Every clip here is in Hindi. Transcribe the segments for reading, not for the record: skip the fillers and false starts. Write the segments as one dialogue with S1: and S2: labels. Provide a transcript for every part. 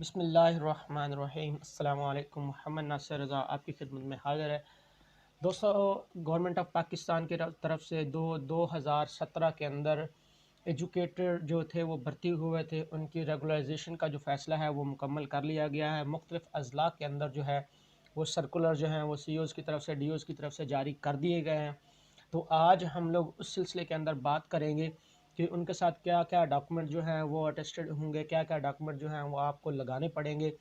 S1: बिस्मिल्लाहिर्रहमानिर्रहीम। अस्सलामु अलैकुम। मोहम्मद नासिर रज़ा आपकी खिदमत में हाज़िर है। दोस्तों, गवर्नमेंट ऑफ पाकिस्तान की तरफ से 2017 के अंदर एजुकेटर जो थे वो भर्ती हुए थे, उनकी रेगुलराइजेशन का जो फ़ैसला है वो मुकम्मल कर लिया गया है। मुख्तलिफ़ अज़ला के अंदर जो है वो सर्कुलर जो हैं वो CEOs की तरफ से, DOs की तरफ से जारी कर दिए गए हैं। तो आज हम लोग उस सिलसिले के अंदर बात करेंगे कि उनके साथ क्या क्या डॉक्यूमेंट जो हैं वो अटेस्टेड होंगे, क्या क्या डॉक्यूमेंट जो हैं वो आपको लगाने पड़ेंगे।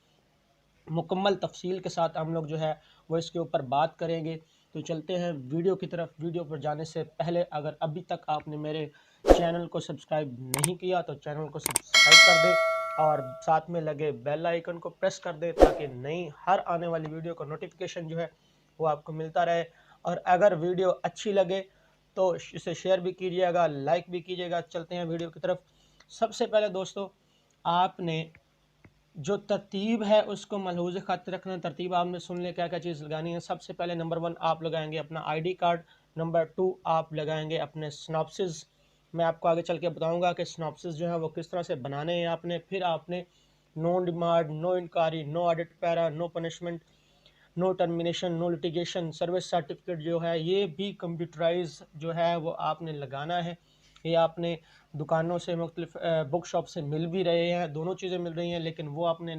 S1: मुकम्मल तफसील के साथ हम लोग जो है वो इसके ऊपर बात करेंगे। तो चलते हैं वीडियो की तरफ। वीडियो पर जाने से पहले अगर अभी तक आपने मेरे चैनल को सब्सक्राइब नहीं किया तो चैनल को सब्सक्राइब कर दें और साथ में लगे बेल आइकन को प्रेस कर दें ताकि नई हर आने वाली वीडियो का नोटिफिकेशन जो है वो आपको मिलता रहे। और अगर वीडियो अच्छी लगे तो इसे शेयर भी कीजिएगा, लाइक भी कीजिएगा। चलते हैं वीडियो की तरफ। सबसे पहले दोस्तों, आपने जो तरतीब है उसको मलहूज़ खातिर रखना। तरतीब आपने सुन ले क्या क्या चीज़ लगानी है। सबसे पहले नंबर 1 आप लगाएंगे अपना ID कार्ड। नंबर 2 आप लगाएंगे अपने स्नॉप्सिस। मैं आपको आगे चल के बताऊंगा कि स्नॉप्सिस जो है वो किस तरह से बनाने हैं आपने। फिर आपने no demand, no inquiry, no audit para, no punishment, no termination, no litigation, service certificate जो है ये भी कंप्यूटराइज जो है वो आपने लगाना है। ये आपने दुकानों से, मुख्तलिफ बुक शॉप से मिल भी रहे हैं, दोनों चीज़ें मिल रही हैं, लेकिन वो आपने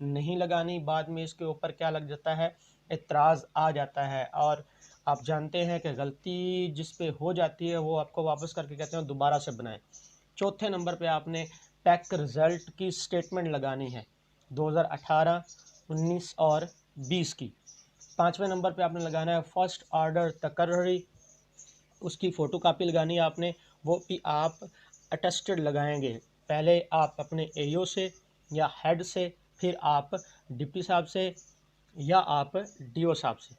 S1: नहीं लगानी। बाद में इसके ऊपर क्या लग जाता है, एतराज़ आ जाता है। और आप जानते हैं कि गलती जिस पे हो जाती है वो आपको वापस करके कहते हैं दोबारा से बनाएं। चौथे नंबर पे आपने पैक रिज़ल्ट की स्टेटमेंट लगानी है 2018, 19 और 20 की। पाँचवें नंबर पे आपने लगाना है फर्स्ट ऑर्डर तकर्री, उसकी फ़ोटो कापी लगानी है आपने। वो भी आप अटेस्टेड लगाएंगे। पहले आप अपने AO से या हेड से, फिर आप डिप्टी साहब से या आप DO साहब से।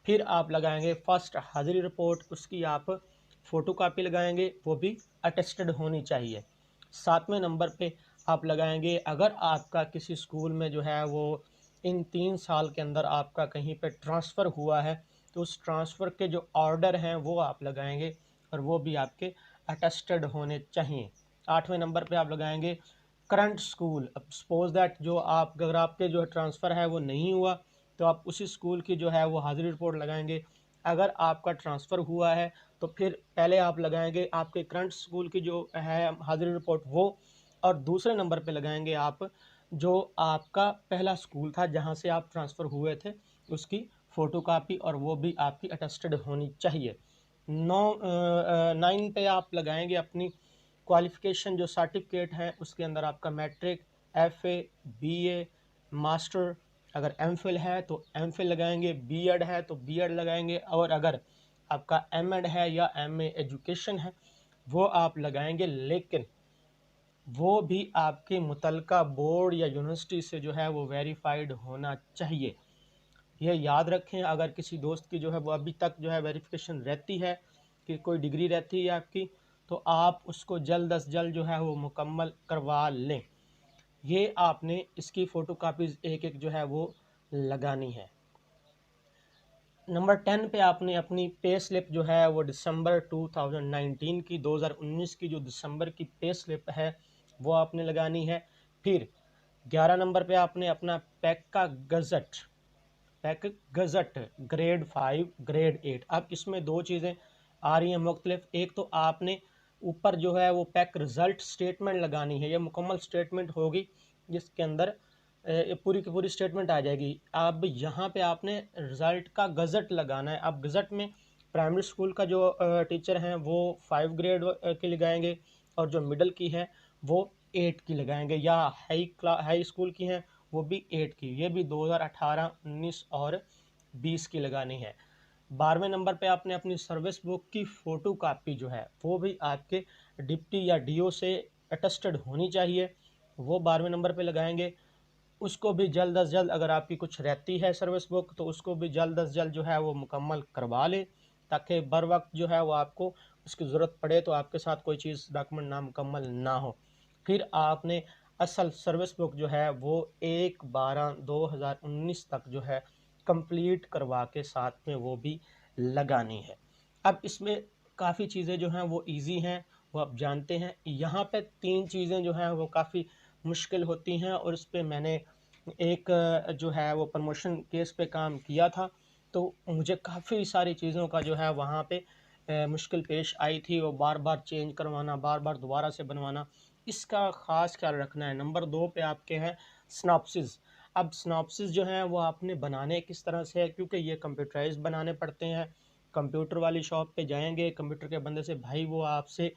S1: फिर आप लगाएंगे फर्स्ट हाज़िरी रिपोर्ट, उसकी आप फ़ोटो कापी लगाएंगे, वो भी अटेस्टेड होनी चाहिए। सातवें नंबर पे आप लगाएंगे अगर आपका किसी स्कूल में जो है वो इन 3 साल के अंदर आपका कहीं पे ट्रांसफ़र हुआ है तो उस ट्रांसफ़र के जो ऑर्डर हैं वो आप लगाएंगे और वो भी आपके अटेस्टेड होने चाहिए। आठवें नंबर पे आप लगाएंगे करंट स्कूल। अब सपोज दैट जो आप, अगर आपके जो ट्रांसफ़र है वो नहीं हुआ तो आप उसी स्कूल की जो है वो हाज़िरी रिपोर्ट लगाएंगे। अगर आपका ट्रांसफ़र हुआ है तो फिर पहले आप लगाएंगे आपके करंट स्कूल की जो है हाज़िरी रिपोर्ट वो, और दूसरे नंबर पे लगाएंगे आप जो आपका पहला स्कूल था जहां से आप ट्रांसफ़र हुए थे उसकी फ़ोटो कापी, और वो भी आपकी अटेस्टेड होनी चाहिए। 9 पे आप लगाएंगे अपनी क्वालिफ़िकेशन जो सर्टिफिकेट है उसके अंदर आपका मैट्रिक, FA, BA, मास्टर, अगर MPhil है तो MPhil लगाएंगे, B.Ed है तो B.Ed लगाएंगे, और अगर आपका M.Ed है या MA एजुकेशन है वो आप लगाएंगे। लेकिन वो भी आपके मुतलका बोर्ड या यूनिवर्सिटी से जो है वो वेरीफाइड होना चाहिए। ये याद रखें। अगर किसी दोस्त की जो है वो अभी तक जो है वेरिफिकेशन रहती है कि कोई डिग्री रहती है आपकी, तो आप उसको जल्द अज जल्द जो है वो मुकम्मल करवा लें। ये आपने इसकी फ़ोटो कापीज़ एक एक जो है वो लगानी है। नंबर 10 पे आपने अपनी पे स्लिप जो है वो दिसंबर 2019 की, 2019 की जो दिसंबर की पे स्लिप है वो आपने लगानी है। फिर 11 नंबर पे आपने अपना पैक का gazette, pack gazette grade 5, grade 8। अब इसमें दो चीज़ें आ रही हैं मुख्तलिफ। एक तो आपने ऊपर जो है वो पैक रिज़ल्ट स्टेटमेंट लगानी है। ये मुकम्मल स्टेटमेंट होगी जिसके अंदर पूरी की पूरी स्टेटमेंट आ जाएगी। अब यहाँ पे आपने रिज़ल्ट का गज़ट लगाना है। अब गज़ट में प्राइमरी स्कूल का जो टीचर हैं वो 5 ग्रेड के लगाएंगे, और जो मिडिल की है वो 8 की लगाएंगे, या हाई स्कूल की हैं वो भी 8 की। ये भी 2018, 19 और 20 की लगानी है। 12वें नंबर पे आपने अपनी सर्विस बुक की फ़ोटो कापी जो है वो भी आपके डिप्टी या DO से अटेस्टेड होनी चाहिए, वो 12वें नंबर पे लगाएंगे। उसको भी जल्द अज़ जल्द, अगर आपकी कुछ रहती है सर्विस बुक तो उसको भी जल्द अज़ जल्द जो है वो मुकम्मल करवा लें, ताकि बर वक्त जो है वो आपको उसकी ज़रूरत पड़े तो आपके साथ कोई चीज़ डॉक्यूमेंट ना मुकम्मल ना हो। फिर आपने असल सर्विस बुक जो है वो 1/12/2019 तक जो है कंप्लीट करवा के साथ में वो भी लगानी है। अब इसमें काफ़ी चीज़ें जो हैं वो इजी हैं, वो आप जानते हैं। यहाँ पे 3 चीज़ें जो हैं वो काफ़ी मुश्किल होती हैं और इस पे मैंने एक जो है वो प्रमोशन केस पे काम किया था, तो मुझे काफ़ी सारी चीज़ों का जो है वहाँ पे मुश्किल पेश आई थी। वो बार बार चेंज करवाना, बार बार दोबारा से बनवाना, इसका ख़ास ख्याल रखना है। नंबर 2 पे आपके हैं स्नॉप्सिस। अब स्नॉप्सिस जो हैं वो आपने बनाने किस तरह से है, क्योंकि ये कंप्यूटराइज बनाने पड़ते हैं। कंप्यूटर वाली शॉप पे जाएंगे, कंप्यूटर के बंदे से भाई वो आपसे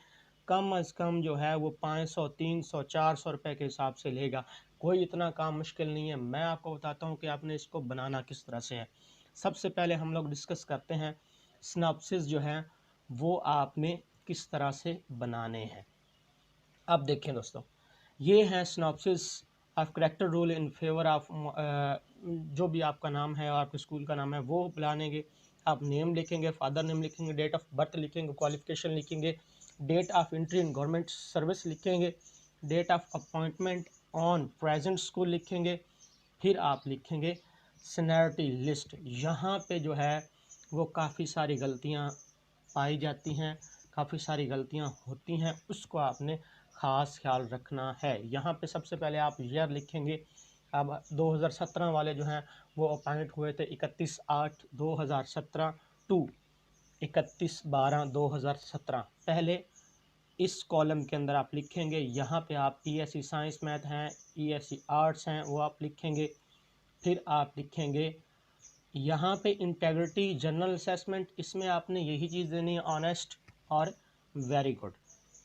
S1: कम अज़ कम जो है वो 500 300 400 रुपये के हिसाब से लेगा। कोई इतना काम मुश्किल नहीं है। मैं आपको बताता हूँ कि आपने इसको बनाना किस तरह से है। सबसे पहले हम लोग डिस्कस करते हैं सिनॉप्सिस जो है वो आपने किस तरह से बनाने हैं। अब देखें दोस्तों, ये हैं synopsis of character rule in favour of, जो भी आपका नाम है और आपके स्कूल का नाम है वो बुलानेंगे। आप नेम लिखेंगे, फादर नेम लिखेंगे, डेट ऑफ बर्थ लिखेंगे, क्वालिफिकेशन लिखेंगे, date of entry in government service लिखेंगे, date of appointment on present school लिखेंगे। फिर आप लिखेंगे सीनियरिटी लिस्ट। यहाँ पे जो है वो काफ़ी सारी गलतियाँ पाई जाती हैं, काफ़ी सारी गलतियाँ होती हैं, उसको आपने ख़ास ख्याल रखना है। यहाँ पे सबसे पहले आप ईयर लिखेंगे। अब 2017 वाले जो हैं वो अपॉइंट हुए थे 31/8/2017 टू 31/12/2017। पहले इस कॉलम के अंदर आप लिखेंगे, यहाँ पे आप ESC साइंस मैथ हैं, ESC आर्ट्स हैं, वो आप लिखेंगे। फिर आप लिखेंगे यहाँ पे इंटेग्रिटी जनरल असेसमेंट, इसमें आपने यही चीज़ देनी है, ऑनेस्ट और वेरी गुड।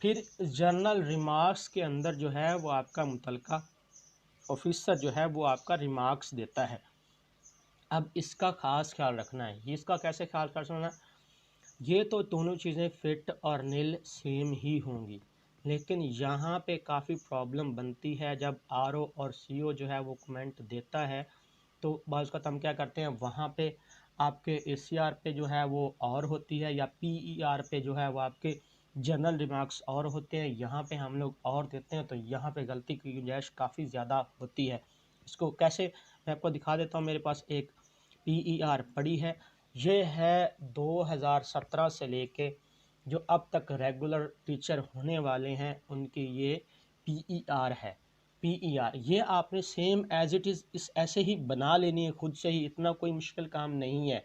S1: फिर जनरल रिमार्क्स के अंदर जो है वो आपका मुतलका ऑफिसर जो है वो आपका रिमार्क्स देता है। अब इसका ख़ास ख्याल रखना है। ये इसका कैसे ख्याल रखना है, ये तो दोनों चीज़ें फिट और नील सेम ही होंगी, लेकिन यहाँ पे काफ़ी प्रॉब्लम बनती है जब RO और CO जो है वो कमेंट देता है। तो बाज़ का हम क्या करते हैं, वहाँ पे आपके ACR पे जो है वो और होती है, या PER पे जो है वो आपके जनरल रिमार्क्स और होते हैं, यहाँ पे हम लोग और देते हैं। तो यहाँ पे गलती की गुंजाइश काफ़ी ज़्यादा होती है। इसको कैसे, मैं आपको दिखा देता हूँ। मेरे पास एक PER पड़ी है, ये है 2017 से लेके जो अब तक रेगुलर टीचर होने वाले हैं उनकी ये PER है। PER ये आपने सेम एज इट इज़ इस ऐसे ही बना लेनी है खुद से ही, इतना कोई मुश्किल काम नहीं है।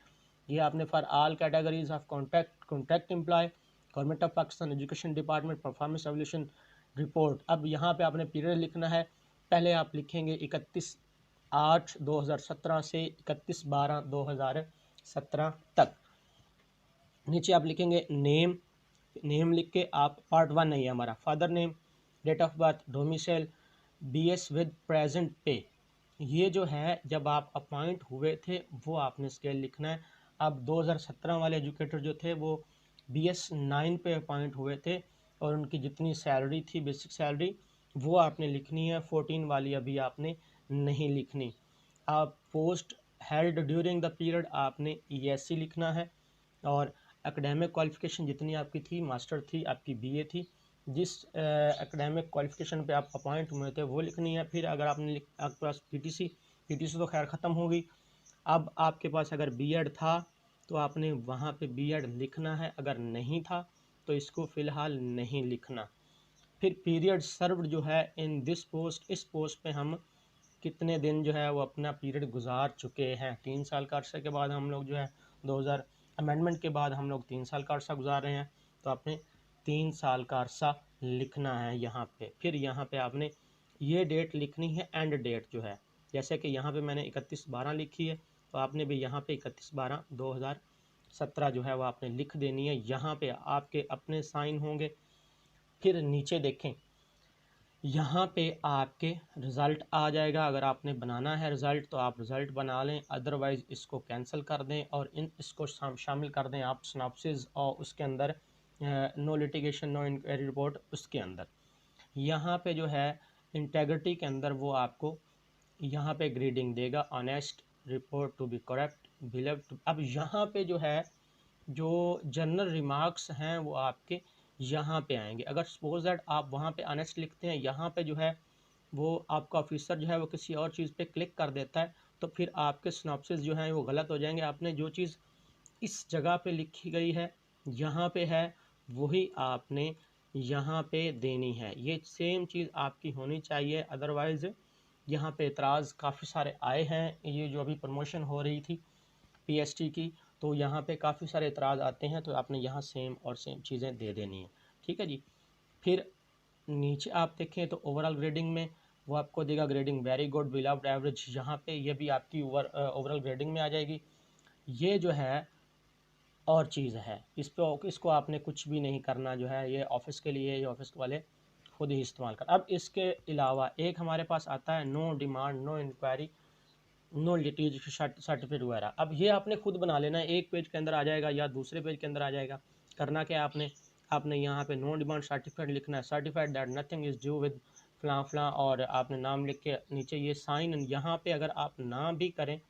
S1: ये आपने for all categories of contract employ government of Pakistan education department performance evolution report. अब यहाँ पे आपने पीरियड लिखना है। पहले आप लिखेंगे 31/8/2017 से 31/12/2017 तक। नीचे आप लिखेंगे नेम, नेम लिख के आप पार्ट 1 नहीं है हमारा, father name, date of birth, domicile, BS with present pay. ये जो है जब आप अपॉइंट हुए थे वो आपने स्केल लिखना है। अब 2017 वाले एजुकेटर जो थे वो BS 9 पे अपॉइंट हुए थे और उनकी जितनी सैलरी थी बेसिक सैलरी वो आपने लिखनी है। 14 वाली अभी आपने नहीं लिखनी। आप post held during the period आपने ESC लिखना है। और एकेडमिक क्वालिफ़िकेशन जितनी आपकी थी, मास्टर थी, आपकी BA थी, जिस एकेडमिक क्वालिफ़िकेशन पे आप अपॉइंट हुए थे वो लिखनी है। फिर अगर आपके पास PTC तो खैर ख़त्म हो गई। अब आपके पास अगर B.Ed था तो आपने वहाँ पे B.Ed लिखना है, अगर नहीं था तो इसको फ़िलहाल नहीं लिखना। फिर पीरियड सर्व्ड जो है इन दिस पोस्ट, इस पोस्ट पे हम कितने दिन जो है वो अपना पीरियड गुजार चुके हैं। 3 साल का अरसे के बाद हम लोग जो है 2000 अमेंडमेंट के बाद हम लोग 3 साल का अरसा गुजार रहे हैं, तो आपने 3 साल का अरसा लिखना है यहाँ पे। फिर यहाँ पे आपने ये डेट लिखनी है, एंड डेट जो है, जैसे कि यहाँ पे मैंने 31/12 लिखी है, तो आपने भी यहाँ पे 31/12/2017 जो है वो आपने लिख देनी है। यहाँ पे आपके अपने साइन होंगे। फिर नीचे देखें, यहाँ पे आपके रिज़ल्ट आ जाएगा। अगर आपने बनाना है रिज़ल्ट तो आप रिज़ल्ट बना लें, अदरवाइज़ इसको कैंसिल कर दें और इसको शामिल कर दें आप सिनॉप्सिस और उसके अंदर no litigation no inquiry report उसके अंदर। यहाँ पे जो है इंटेग्रिटी के अंदर वो आपको यहाँ पे ग्रेडिंग देगा, honest, report to be correct, believe to. अब यहाँ पे जो है जो जनरल रिमार्क्स हैं वो आपके यहाँ पे आएंगे। अगर सपोज दैट आप वहाँ पे ऑनेस्ट लिखते हैं, यहाँ पे जो है वो आपका ऑफिसर जो है वो किसी और चीज़ पे क्लिक कर देता है, तो फिर आपके सिनॉप्सिस जो हैं वो गलत हो जाएंगे। आपने जो चीज़ इस जगह पे लिखी गई है यहाँ पे है वही आपने यहाँ पे देनी है। ये सेम चीज़ आपकी होनी चाहिए, अदरवाइज़ यहाँ पे एतराज़ काफ़ी सारे आए हैं। ये जो अभी प्रमोशन हो रही थी पीएसटी की, तो यहाँ पे काफ़ी सारे एतराज़ आते हैं, तो आपने यहाँ सेम और सेम चीज़ें दे देनी है। ठीक है जी। फिर नीचे आप देखें तो ओवरऑल ग्रेडिंग में वो आपको देगा grading very good, beloved, average. यहाँ पे ये भी आपकी ओवरऑल ग्रेडिंग में आ जाएगी। ये जो है और चीज़ है, इसको आपने कुछ भी नहीं करना, जो है ये ऑफिस के लिए, ये ऑफिस वाले खुद ही इस्तेमाल कर। अब इसके अलावा एक हमारे पास आता है no demand, no inquiry, no litigation certificate वगैरह। अब ये आपने खुद बना लेना है, एक पेज के अंदर आ जाएगा या दूसरे पेज के अंदर आ जाएगा। करना क्या है आपने यहाँ पे नो डिमांड सर्टिफिकेट लिखना है, certified that nothing is due with फलां फलां, और आपने नाम लिख के नीचे ये साइन। यहाँ पे अगर आप ना भी करें,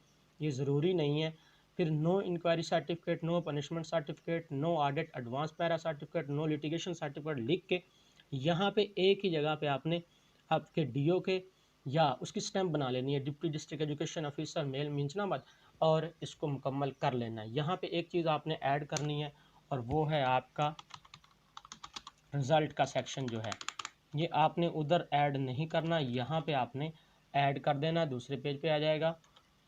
S1: ये ज़रूरी नहीं है। फिर no inquiry certificate, no punishment certificate, no audit advance para certificate, no litigation certificate लिख के यहाँ पे एक ही जगह पे आपने आपके डीओ के या उसकी स्टैंप बना लेनी है, deputy district education officer male Minchinabad, और इसको मुकम्मल कर लेना है। यहाँ पे एक चीज़ आपने ऐड करनी है, और वो है आपका रिज़ल्ट का सेक्शन जो है, ये आपने उधर ऐड नहीं करना, यहाँ पे आपने ऐड कर देना, दूसरे पेज पे आ जाएगा,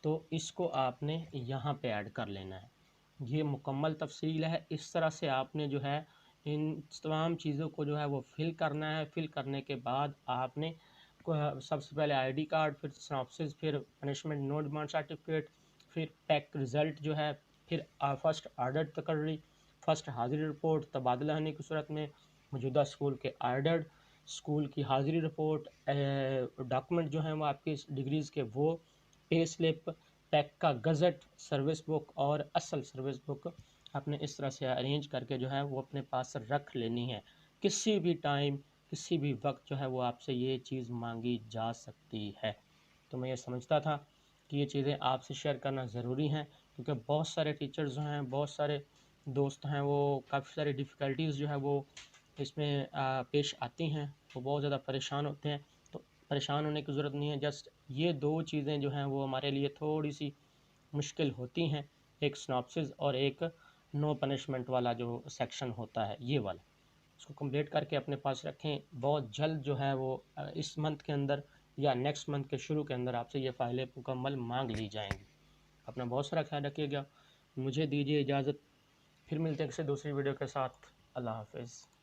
S1: तो इसको आपने यहाँ पे ऐड कर लेना है। ये मुकम्मल तफसील है। इस तरह से आपने जो है इन तमाम चीज़ों को जो है वो फिल करना है। फिल करने के बाद आपने सबसे पहले आईडी कार्ड, फिर सिनॉप्सिस, फिर पनिशमेंट नो डिमांड सर्टिफिकेट, फिर पैक रिज़ल्ट जो है, फिर फर्स्ट ऑर्डर तकर्री, फर्स्ट हाज़िरी रिपोर्ट, तबादला होने की सूरत में मौजूदा स्कूल के ऑर्डर, स्कूल की हाज़िरी रिपोर्ट, डॉक्यूमेंट जो हैं वो आपकी डिग्रीज़ के, वो पे स्लिप, पैक का गज़ट, सर्विस बुक और असल सर्विस बुक आपने इस तरह से अरेंज करके जो है वो अपने पास रख लेनी है। किसी भी टाइम, किसी भी वक्त जो है वो आपसे ये चीज़ मांगी जा सकती है। तो मैं ये समझता था कि ये चीज़ें आपसे शेयर करना ज़रूरी हैं, क्योंकि बहुत सारे टीचर्स जो हैं, बहुत सारे दोस्त हैं, वो काफ़ी सारी डिफ़िकल्टीज़ जो है वो इसमें पेश आती हैं, वो बहुत ज़्यादा परेशान होते हैं। तो परेशान होने की ज़रूरत नहीं है, जस्ट ये दो चीज़ें जो हैं वो हमारे लिए थोड़ी सी मुश्किल होती हैं, एक सिनॉप्सिस और एक नो पनिशमेंट वाला जो सेक्शन होता है, ये वाला। उसको कंप्लीट करके अपने पास रखें। बहुत जल्द जो है वो इस मंथ के अंदर या नेक्स्ट मंथ के शुरू के अंदर आपसे ये फ़ाइलें मुकम्मल मांग ली जाएंगी। अपना बहुत सारा ख्याल रखिएगा। मुझे दीजिए इजाज़त, फिर मिलते हैं किसी दूसरी वीडियो के साथ। अल्लाह हाफ़िज़।